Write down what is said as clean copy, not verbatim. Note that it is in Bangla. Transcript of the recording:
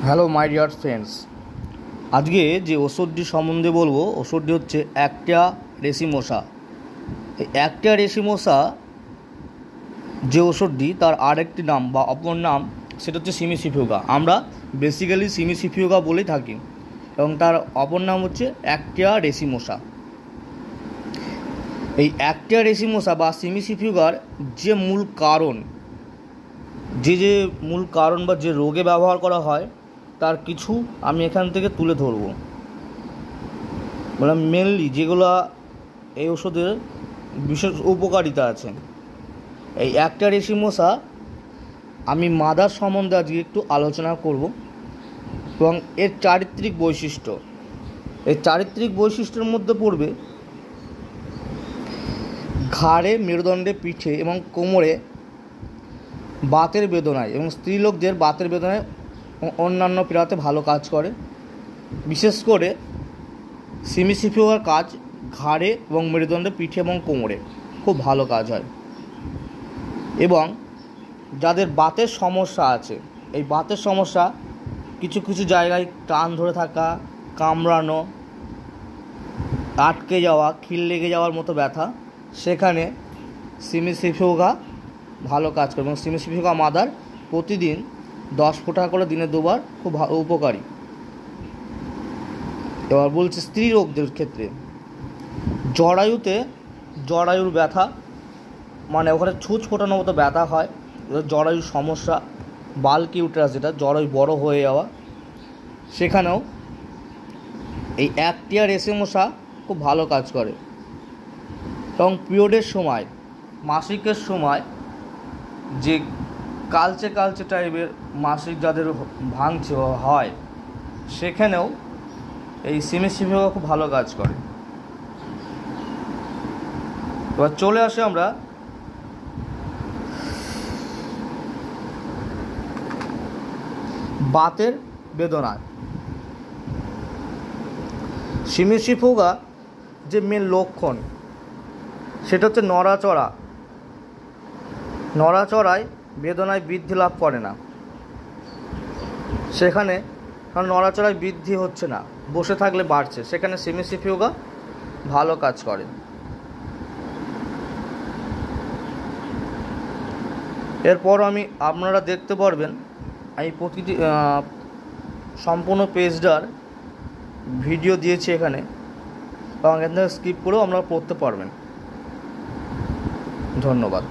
হ্যালো মাই ডিয়ার ফ্রেন্ডস, আজকে যে ওষুধটি সম্বন্ধে বলবো ওষুধটি হচ্ছে অ্যাক্টিয়া রেসিমোসা। এই অ্যাক্টিয়া রেসিমোসা যে ওষুধটি তার আরেকটি নাম বা অপর নাম সেটা হচ্ছে সিমিসিফিউগা। আমরা বেসিক্যালি সিমিসিফিউগা বলেই থাকি এবং তার অপর নাম হচ্ছে অ্যাক্টিয়া রেসিমোসা। এই অ্যাক্টিয়া রেসিমোসা বা সিমিসিফিউগার যে মূল কারণ বা যে রোগে ব্যবহার করা হয় তার কিছু আমি এখান থেকে তুলে ধরব। মানে মেনলি যেগুলো এই ওষুধের বিশেষ উপকারিতা আছে। এই অ্যাক্টিয়া রেসিমোসা আমি মাদার সম্বন্ধে আজকে একটু আলোচনা করব এবং এর চারিত্রিক বৈশিষ্ট্য। এই চারিত্রিক বৈশিষ্ট্যের মধ্যে পড়বে ঘাড়ে, মেরুদণ্ডে, পিঠে এবং কোমরে বাতের বেদনায় এবং স্ত্রীলোকদের বাতের বেদনায় অন্যান্য পীড়াতে ভালো কাজ করে। বিশেষ করে সিমিসিফিউগার কাজ ঘাড়ে এবং মেরুদণ্ডে, পিঠে এবং কোমরে খুব ভালো কাজ হয়। এবং যাদের বাতের সমস্যা আছে, এই বাতের সমস্যা কিছু কিছু জায়গায় টান ধরে থাকা, কামড়ানো, আটকে যাওয়া, খিল লেগে যাওয়ার মতো ব্যথা, সেখানে সিমিসিফিউগা ভালো কাজ করে। এবং সিমিসিফিউগা মাদার প্রতিদিন 10 ফোঁটা করে দিনে 2 বার খুব উপকারী। এবার বলছি স্ত্রী রোগদের ক্ষেত্রে জরায়ুর ব্যথা, মানে ওখানে ছুঁচ ফোটানোর মতো ব্যথা হয়, জরায়ুর সমস্যা, বাল্কি ইউটেরাস যেটা জরায়ু বড় হয়ে যাওয়া, সেখানেও এই অ্যাক্টিয়া রেসিমোসা খুব ভালো কাজ করে। এবং পিরিয়ডের সময়, মাসিকের সময় যে কালচে টাইপের মাসিক যাদের ভাঙছে হয়, সেখানেও এই সিমিসিফিউগা খুব ভালো কাজ করে। এবার চলে আসে আমরা বাতের বেদনায়। সিমিসিফিউগা যে মেন লক্ষণ সেটা হচ্ছে নড়াচড়ায় বেদনায় বৃদ্ধি লাভ করে না। সেখানে নড়াচড়ায় বৃদ্ধি হচ্ছে না, বসে থাকলে বাড়ছে, সেখানে সিমিসিফিউগা ভালো কাজ করে। এরপর আপনারা দেখতে পারবেন আমি প্রতিটি সম্পূর্ণ পেজটার ভিডিও দিয়েছি এখানে, এবং এখান থেকে স্কিপ করেও আপনারা পড়তে পারবেন। ধন্যবাদ।